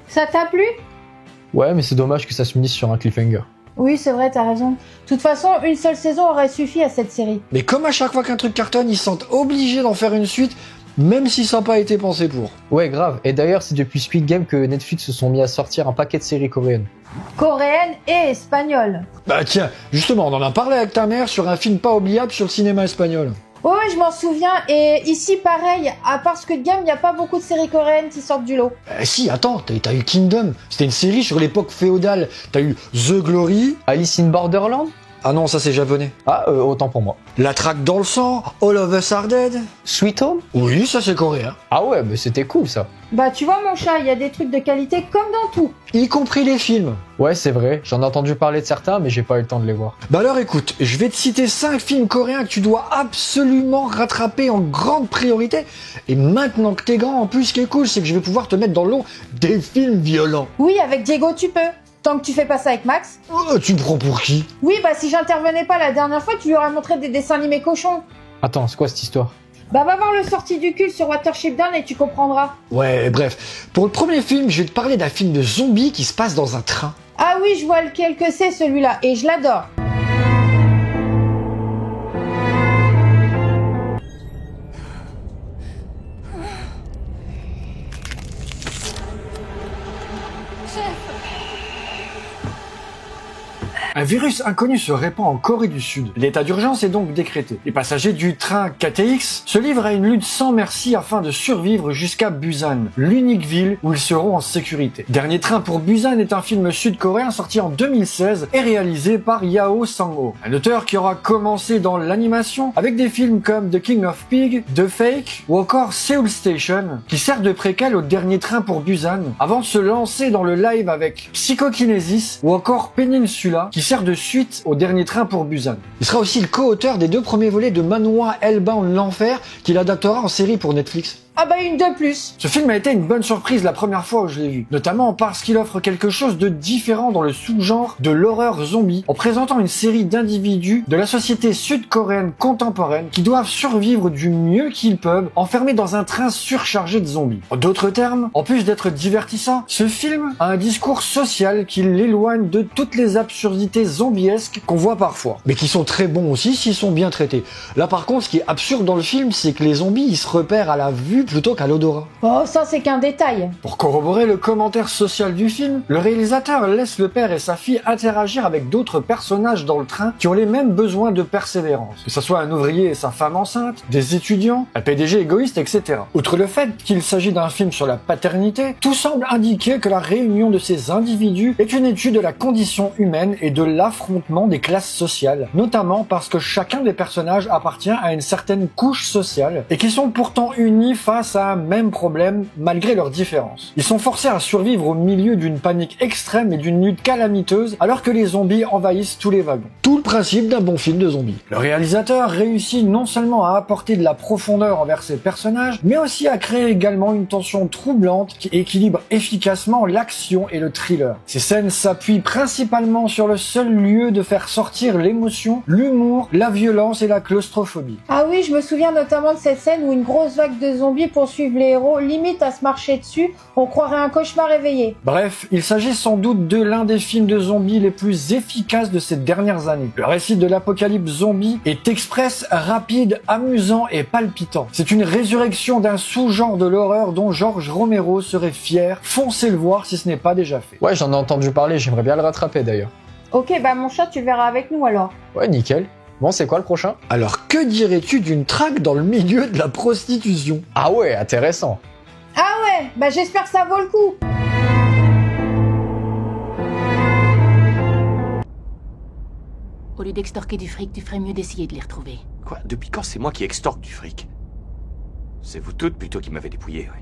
Ça t'a plu? Ouais, mais c'est dommage que ça se finisse sur un cliffhanger. Oui, c'est vrai, t'as raison. De toute façon, une seule saison aurait suffi à cette série. Mais comme à chaque fois qu'un truc cartonne, ils se sentent obligés d'en faire une suite, même si ça n'a pas été pensé pour. Ouais, grave. Et d'ailleurs, c'est depuis Squid Game que Netflix se sont mis à sortir un paquet de séries coréennes. Coréenne et espagnole. Bah tiens, justement, on en a parlé avec ta mère sur un film pas oubliable sur le cinéma espagnol. Oui, je m'en souviens. Et ici, pareil, à part Squid Game, il n'y a pas beaucoup de séries coréennes qui sortent du lot. Si, attends, t'as eu Kingdom, c'était une série sur l'époque féodale. T'as eu The Glory. Alice in Borderland? Ah non, ça c'est japonais. Ah, autant pour moi. La traque dans le sang, All of Us Are Dead. Sweet Home? Oui, ça c'est coréen. Ah ouais, mais c'était cool ça. Bah, tu vois, mon chat, il y a des trucs de qualité comme dans tout. Y compris les films. Ouais, c'est vrai, j'en ai entendu parler de certains, mais j'ai pas eu le temps de les voir. Bah alors écoute, je vais te citer 5 films coréens que tu dois absolument rattraper en grande priorité. Et maintenant que t'es grand, en plus, ce qui est cool, c'est que je vais pouvoir te mettre dans l'eau des films violents. Oui, avec Diego, tu peux. Tant que tu fais pas ça avec Max. Tu me prends pour qui? Oui, bah si j'intervenais pas la dernière fois, tu lui aurais montré des dessins animés cochons. Attends, c'est quoi cette histoire? Bah va voir le sortie du cul sur Watership Down et tu comprendras. Ouais, bref. Pour le premier film, je vais te parler d'un film de zombies qui se passe dans un train. Ah oui, je vois lequel que c'est celui-là, et je l'adore. Un virus inconnu se répand en Corée du Sud. L'état d'urgence est donc décrété. Les passagers du train KTX se livrent à une lutte sans merci afin de survivre jusqu'à Busan, l'unique ville où ils seront en sécurité. Dernier train pour Busan est un film sud-coréen sorti en 2016 et réalisé par Yao Sang-ho, un auteur qui aura commencé dans l'animation avec des films comme The King of Pig, The Fake ou encore Seoul Station, qui sert de préquel au Dernier train pour Busan avant de se lancer dans le live avec Psychokinesis ou encore Peninsula, qui sert de suite au Dernier train pour Busan. Il sera aussi le co-auteur des 2 premiers volets de Manhwa Hellbound l'Enfer qu'il adaptera en série pour Netflix. Ah bah une de plus. Ce film a été une bonne surprise la première fois où je l'ai vu, notamment parce qu'il offre quelque chose de différent dans le sous-genre de l'horreur zombie, en présentant une série d'individus de la société sud-coréenne contemporaine qui doivent survivre du mieux qu'ils peuvent, enfermés dans un train surchargé de zombies. En d'autres termes, en plus d'être divertissant, ce film a un discours social qui l'éloigne de toutes les absurdités zombiesques qu'on voit parfois, mais qui sont très bons aussi s'ils sont bien traités. Là par contre, ce qui est absurde dans le film, c'est que les zombies ils se repèrent à la vue plutôt qu'à l'odorat. Oh, ça c'est qu'un détail. Pour corroborer le commentaire social du film, le réalisateur laisse le père et sa fille interagir avec d'autres personnages dans le train qui ont les mêmes besoins de persévérance. Que ce soit un ouvrier et sa femme enceinte, des étudiants, un PDG égoïste, etc. Outre le fait qu'il s'agit d'un film sur la paternité, tout semble indiquer que la réunion de ces individus est une étude de la condition humaine et de l'affrontement des classes sociales, notamment parce que chacun des personnages appartient à une certaine couche sociale et qui sont pourtant unis face à un même problème malgré leurs différences. Ils sont forcés à survivre au milieu d'une panique extrême et d'une lutte calamiteuse alors que les zombies envahissent tous les wagons. Tout le principe d'un bon film de zombies. Le réalisateur réussit non seulement à apporter de la profondeur envers ses personnages, mais aussi à créer également une tension troublante qui équilibre efficacement l'action et le thriller. Ces scènes s'appuient principalement sur le seul lieu de faire sortir l'émotion, l'humour, la violence et la claustrophobie. Ah oui, je me souviens notamment de cette scène où une grosse vague de zombies poursuivent les héros, limite à se marcher dessus, on croirait un cauchemar éveillé. Bref, il s'agit sans doute de l'un des films de zombies les plus efficaces de ces dernières années. Le récit de l'apocalypse zombie est express, rapide, amusant et palpitant. C'est une résurrection d'un sous-genre de l'horreur dont George Romero serait fier. Foncez le voir si ce n'est pas déjà fait. Ouais, j'en ai entendu parler, j'aimerais bien le rattraper d'ailleurs. Ok, bah mon chat, tu verras avec nous alors. Ouais, nickel. Bon, c'est quoi le prochain? Alors que dirais-tu d'une traque dans le milieu de la prostitution? Ah ouais, intéressant. Ah ouais, bah j'espère que ça vaut le coup. Au lieu d'extorquer du fric, tu ferais mieux d'essayer de les retrouver. Quoi? Depuis quand c'est moi qui extorque du fric? C'est vous toutes plutôt qui m'avez dépouillé, oui.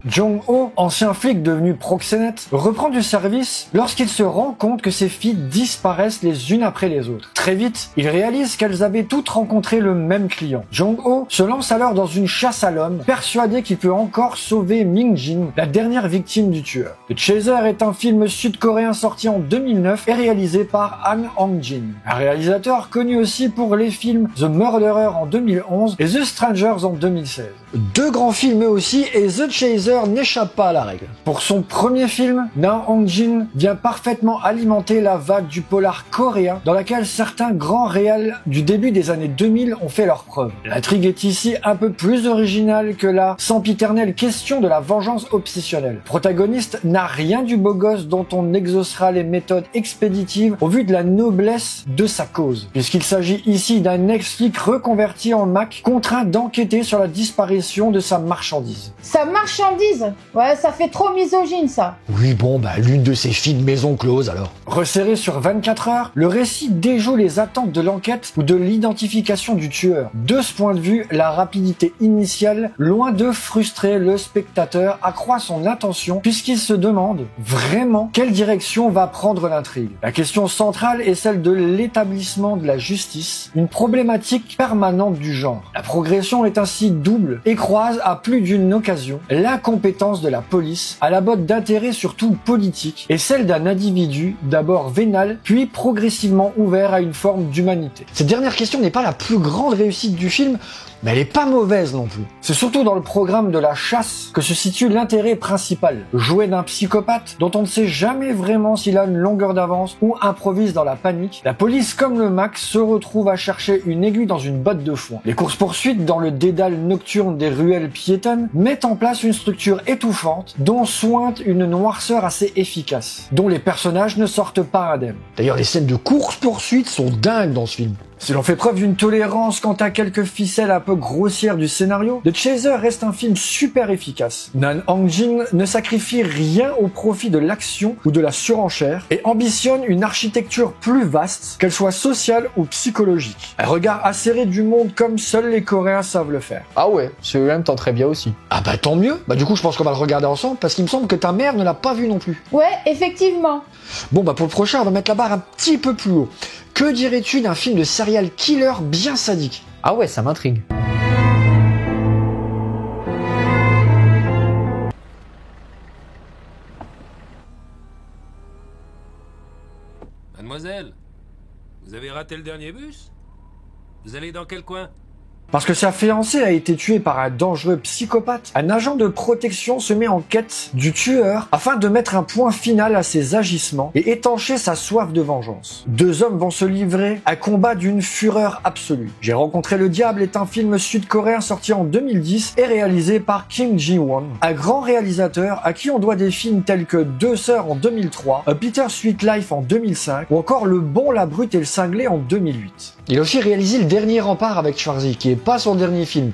Jong-ho, ancien flic devenu proxénète, reprend du service lorsqu'il se rend compte que ses filles disparaissent les unes après les autres. Très vite, il réalise qu'elles avaient toutes rencontré le même client. Jong-ho se lance alors dans une chasse à l'homme, persuadé qu'il peut encore sauver Ming-jin, la dernière victime du tueur. The Chaser est un film sud-coréen sorti en 2009 et réalisé par Han Hong-jin, un réalisateur connu aussi pour les films The Murderer en 2011 et The Strangers en 2016. Deux grands films eux aussi, et The Chaser n'échappe pas à la règle. Pour son premier film, Na Hong-jin vient parfaitement alimenter la vague du polar coréen dans laquelle certains grands réals du début des années 2000 ont fait leurs preuves. L'intrigue est ici un peu plus originale que la sempiternelle question de la vengeance obsessionnelle. Le protagoniste n'a rien du beau gosse dont on exaucera les méthodes expéditives au vu de la noblesse de sa cause, puisqu'il s'agit ici d'un ex-flic reconverti en Mac contraint d'enquêter sur la disparition de sa marchandise. Sa marchandise? Ouais, ça fait trop misogyne, ça. Oui, bon, bah, l'une de ces filles de maison close, alors. Resserré sur 24 heures, le récit déjoue les attentes de l'enquête ou de l'identification du tueur. De ce point de vue, la rapidité initiale, loin de frustrer le spectateur, accroît son attention puisqu'il se demande vraiment quelle direction va prendre l'intrigue. La question centrale est celle de l'établissement de la justice, une problématique permanente du genre. La progression est ainsi double et croise à plus d'une occasion l'incompétence de la police à la botte d'intérêts surtout politiques et celle d'un individu d'abord vénal puis progressivement ouvert à une forme d'humanité. Cette dernière question n'est pas la plus grande réussite du film, mais elle est pas mauvaise non plus. C'est surtout dans le programme de la chasse que se situe l'intérêt principal. Jouer d'un psychopathe dont on ne sait jamais vraiment s'il a une longueur d'avance ou improvise dans la panique, la police comme le Mac se retrouve à chercher une aiguille dans une botte de foin. Les courses-poursuites dans le dédale nocturne des ruelles piétonnes mettent en place une structure étouffante dont sointe une noirceur assez efficace, dont les personnages ne sortent pas indemnes. D'ailleurs, les scènes de course-poursuite sont dingues dans ce film. Si l'on fait preuve d'une tolérance quant à quelques ficelles un peu grossières du scénario, The Chaser reste un film super efficace. Na Hong-jin ne sacrifie rien au profit de l'action ou de la surenchère et ambitionne une architecture plus vaste, qu'elle soit sociale ou psychologique. Un regard acéré du monde comme seuls les Coréens savent le faire. Ah ouais, celui-là me tenterait bien aussi. Ah bah tant mieux. Bah du coup, je pense qu'on va le regarder ensemble parce qu'il me semble que ta mère ne l'a pas vu non plus. Ouais, effectivement. Bon bah pour le prochain, on va mettre la barre un petit peu plus haut. Que dirais-tu d'un film de serial killer bien sadique? Ah ouais, ça m'intrigue. Mademoiselle, vous avez raté le dernier bus? Vous allez dans quel coin? Parce que sa fiancée a été tuée par un dangereux psychopathe, un agent de protection se met en quête du tueur afin de mettre un point final à ses agissements et étancher sa soif de vengeance. Deux hommes vont se livrer à combat d'une fureur absolue. J'ai rencontré le diable est un film sud-coréen sorti en 2010 et réalisé par Kim Ji-won, un grand réalisateur à qui on doit des films tels que Deux sœurs en 2003, A Peter Sweet Life en 2005 ou encore Le bon, la brute et le cinglé en 2008. Il a aussi réalisé Le Dernier Rempart avec Schwarzy, qui est pas son dernier film.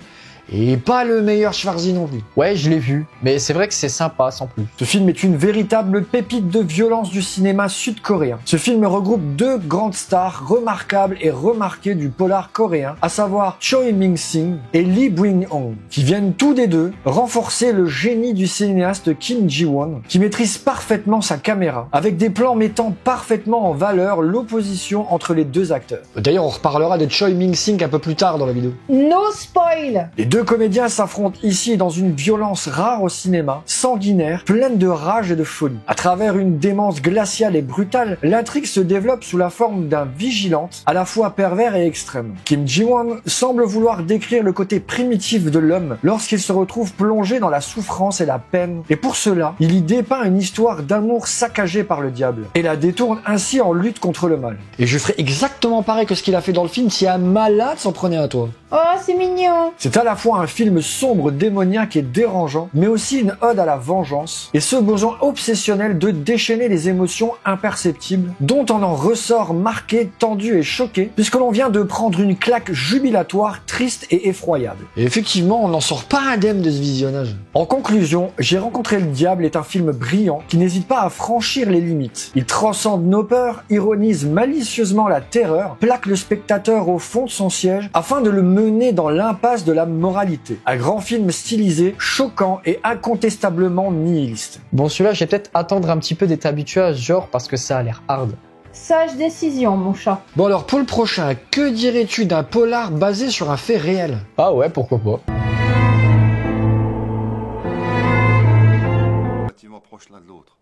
Et pas le meilleur Schwarzy non plus. Ouais, je l'ai vu, mais c'est vrai que c'est sympa sans plus. Ce film est une véritable pépite de violence du cinéma sud-coréen. Ce film regroupe deux grandes stars remarquables et remarquées du polar coréen, à savoir Choi Min-sing et Lee Byung-hun, qui viennent tous des deux renforcer le génie du cinéaste Kim Ji-won, qui maîtrise parfaitement sa caméra, avec des plans mettant parfaitement en valeur l'opposition entre les deux acteurs. D'ailleurs, on reparlera de Choi Min-sing un peu plus tard dans la vidéo. No spoil. Les deux comédiens s'affrontent ici dans une violence rare au cinéma, sanguinaire, pleine de rage et de folie. À travers une démence glaciale et brutale, l'intrigue se développe sous la forme d'un vigilante, à la fois pervers et extrême. Kim Ji-won semble vouloir décrire le côté primitif de l'homme lorsqu'il se retrouve plongé dans la souffrance et la peine. Et pour cela, il y dépeint une histoire d'amour saccagé par le diable, et la détourne ainsi en lutte contre le mal. Et je ferais exactement pareil que ce qu'il a fait dans le film si un malade s'en prenait à toi. Oh, c'est mignon. C'est à la fois un film sombre, démoniaque et dérangeant, mais aussi une ode à la vengeance, et ce besoin obsessionnel de déchaîner les émotions imperceptibles, dont on en ressort marqué, tendu et choqué, puisque l'on vient de prendre une claque jubilatoire, triste et effroyable. Et effectivement, on n'en sort pas indemne de ce visionnage. En conclusion, J'ai rencontré le diable est un film brillant qui n'hésite pas à franchir les limites. Il transcende nos peurs, ironise malicieusement la terreur, plaque le spectateur au fond de son siège afin de le mener dans l'impasse de la moralité. Un grand film stylisé, choquant et incontestablement nihiliste. Bon, celui-là, je vais peut-être attendre un petit peu d'être habitué à ce genre parce que ça a l'air hard. Sage décision, mon chat. Bon alors, pour le prochain, que dirais-tu d'un polar basé sur un fait réel? Ah ouais, pourquoi pas. Relativement proches l'un de l'autre.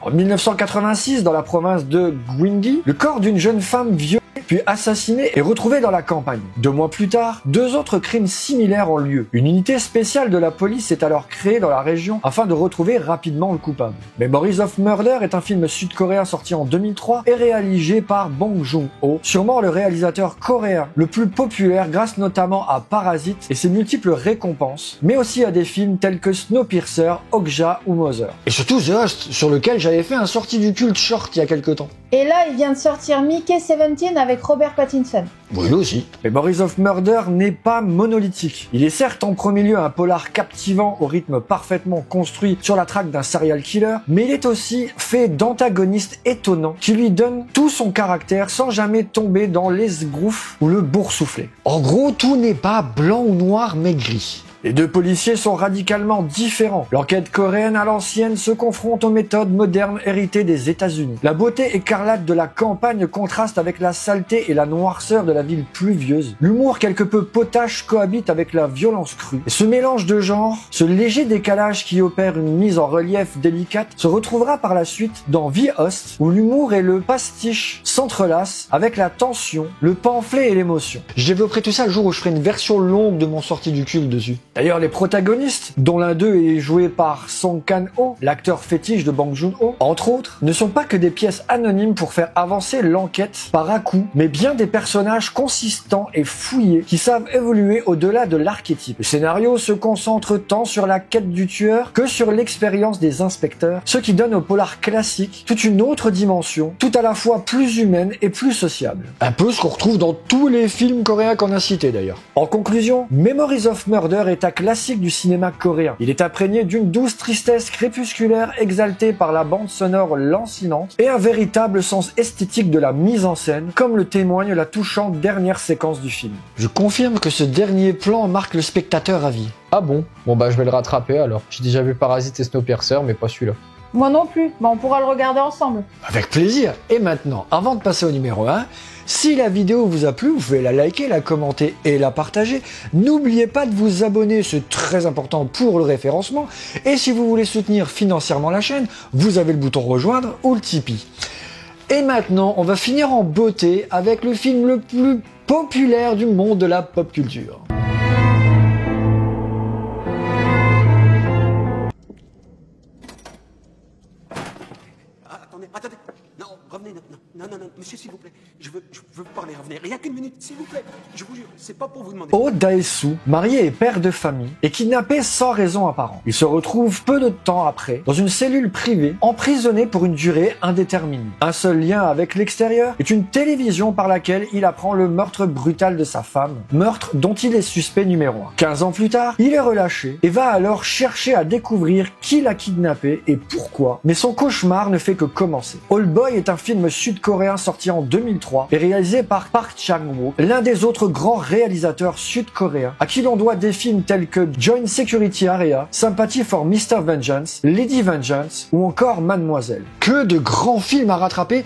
En 1986, dans la province de Gyeonggi, le corps d'une jeune femme violée puis assassinée est retrouvé dans la campagne. 2 mois plus tard, 2 autres crimes similaires ont lieu. Une unité spéciale de la police est alors créée dans la région afin de retrouver rapidement le coupable. Memories of Murder est un film sud-coréen sorti en 2003 et réalisé par Bong Joon-ho, sûrement le réalisateur coréen le plus populaire grâce notamment à Parasite et ses multiples récompenses, mais aussi à des films tels que Snowpiercer, Okja ou Mother. Et surtout The Host, sur lequel j'avais fait un sortie du culte short il y a quelques temps. Et là, il vient de sortir Mickey 17 avec Robert Pattinson. Oui, lui aussi. Memories of Murder n'est pas monolithique. Il est certes en premier lieu un polar captivant au rythme parfaitement construit sur la traque d'un serial killer, mais il est aussi fait d'antagonistes étonnants qui lui donnent tout son caractère sans jamais tomber dans l'esgouffre ou le boursouflé. En gros, tout n'est pas blanc ou noir, mais gris. Les 2 policiers sont radicalement différents. L'enquête coréenne à l'ancienne se confronte aux méthodes modernes héritées des États-Unis. La beauté écarlate de la campagne contraste avec la saleté et la noirceur de la ville pluvieuse. L'humour quelque peu potache cohabite avec la violence crue. Et ce mélange de genres, ce léger décalage qui opère une mise en relief délicate, se retrouvera par la suite dans The Host, où l'humour et le pastiche s'entrelacent avec la tension, le pamphlet et l'émotion. Je développerai tout ça le jour où je ferai une version longue de mon sortie du culte dessus. D'ailleurs, les protagonistes, dont l'un d'eux est joué par Song Kang-ho, l'acteur fétiche de Bong Joon-ho, entre autres, ne sont pas que des pièces anonymes pour faire avancer l'enquête par à-coups, mais bien des personnages consistants et fouillés qui savent évoluer au-delà de l'archétype. Le scénario se concentre tant sur la quête du tueur que sur l'expérience des inspecteurs, ce qui donne au polar classique toute une autre dimension, tout à la fois plus humaine et plus sociable. Un peu ce qu'on retrouve dans tous les films coréens qu'on a cités d'ailleurs. En conclusion, Memories of Murder est un classique du cinéma coréen. Il est imprégné d'une douce tristesse crépusculaire exaltée par la bande sonore lancinante et un véritable sens esthétique de la mise en scène, comme le témoigne la touchante dernière séquence du film. Je confirme que ce dernier plan marque le spectateur à vie. Ah bon? Bon bah je vais le rattraper alors. J'ai déjà vu Parasite et Snowpiercer, mais pas celui-là. Moi non plus, mais on pourra le regarder ensemble. Avec plaisir. Et maintenant, avant de passer au numéro 1, si la vidéo vous a plu, vous pouvez la liker, la commenter et la partager. N'oubliez pas de vous abonner, c'est très important pour le référencement. Et si vous voulez soutenir financièrement la chaîne, vous avez le bouton rejoindre ou le Tipeee. Et maintenant, on va finir en beauté avec le film le plus populaire du monde de la pop culture. Attendez, non, revenez, non, monsieur, s'il vous plaît, je veux vous parler, revenez, rien qu'une minute, s'il vous plaît, je vous jure, c'est pas pour vous demander... Oh Dae-soo, marié et père de famille, est kidnappé sans raison apparente. Il se retrouve peu de temps après, dans une cellule privée, emprisonné pour une durée indéterminée. Un seul lien avec l'extérieur est une télévision par laquelle il apprend le meurtre brutal de sa femme, meurtre dont il est suspect numéro 1. 15 ans plus tard, il est relâché et va alors chercher à découvrir qui l'a kidnappé et pourquoi, mais son cauchemar ne fait que commencer. Old Boy est un film sud-coréen sorti en 2003 et réalisé par Park Chan-wook, l'un des autres grands réalisateurs sud-coréens à qui l'on doit des films tels que Joint Security Area, Sympathy for Mr. Vengeance, Lady Vengeance ou encore Mademoiselle. Que de grands films à rattraper,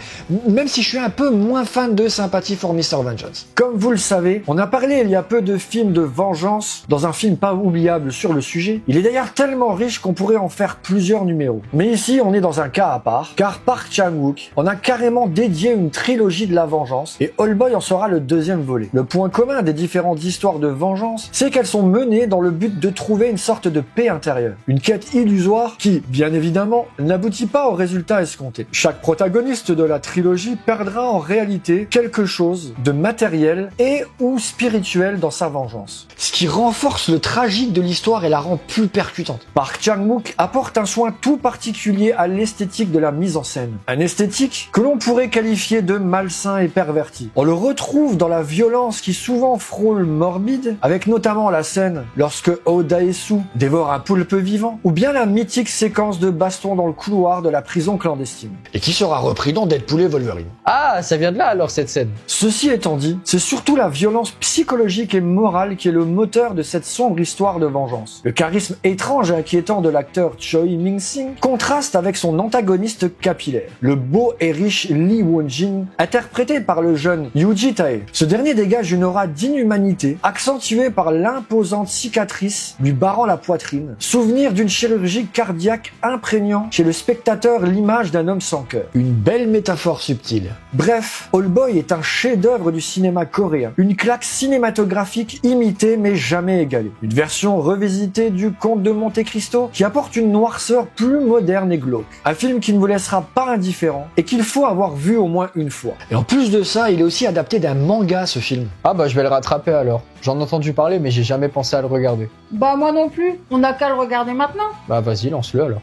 même si je suis un peu moins fan de Sympathy for Mr. Vengeance. Comme vous le savez, on a parlé il y a peu de films de vengeance dans un film pas oubliable sur le sujet. Il est d'ailleurs tellement riche qu'on pourrait en faire plusieurs numéros. Mais ici, on est dans un cas à part, car Park Chan-wook en a carrément dédié une trilogie de la vengeance et Old Boy en sera le deuxième volet. Le point commun des différentes histoires de vengeance, c'est qu'elles sont menées dans le but de trouver une sorte de paix intérieure. Une quête illusoire qui, bien évidemment, n'aboutit pas au résultat escompté. Chaque protagoniste de la trilogie perdra en réalité quelque chose de matériel et ou spirituel dans sa vengeance. Ce qui renforce le tragique de l'histoire et la rend plus percutante. Park Chan-wook apporte un soin tout particulier à l'esthétique de la mise en scène. Un esthétique que l'on pourrait qualifier de malsain et perverti. On le retrouve dans la violence qui souvent frôle morbide, avec notamment la scène lorsque Oh Dae-soo dévore un poulpe vivant, ou bien la mythique séquence de baston dans le couloir de la prison clandestine. Et qui sera repris dans Deadpool et Wolverine. Ah, ça vient de là alors cette scène. Ceci étant dit, c'est surtout la violence psychologique et morale qui est le moteur de cette sombre histoire de vengeance. Le charisme étrange et inquiétant de l'acteur Choi Min-sing contraste avec son antagoniste capillaire. Le beau et riche Lee Won-jin, interprété par le jeune Yuji Tae. Ce dernier dégage une aura d'inhumanité, accentuée par l'imposante cicatrice lui barrant la poitrine, souvenir d'une chirurgie cardiaque imprégnant chez le spectateur l'image d'un homme sans cœur. Une belle métaphore subtile. Bref, Oldboy est un chef-d'œuvre du cinéma coréen, une claque cinématographique imitée mais jamais égalée. Une version revisitée du Comte de Monte Cristo qui apporte une noirceur plus moderne et glauque. Un film qui ne vous laissera pas indifférent et qu'il faut avoir vu au moins une fois. Et en plus de ça, il est aussi adapté d'un manga, ce film. Ah bah je vais le rattraper alors. J'en ai entendu parler mais j'ai jamais pensé à le regarder. Bah moi non plus, on n'a qu'à le regarder maintenant. Bah vas-y, lance-le alors.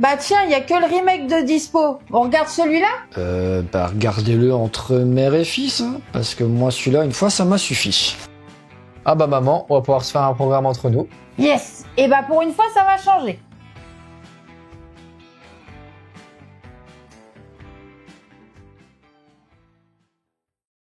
Bah tiens, y a que le remake de dispo. On regarde celui-là? Bah regardez-le entre mère et fils, hein, parce que moi celui-là, une fois, ça m'a suffi. Ah bah maman, on va pouvoir se faire un programme entre nous. Yes. Et bah pour une fois, ça va changer.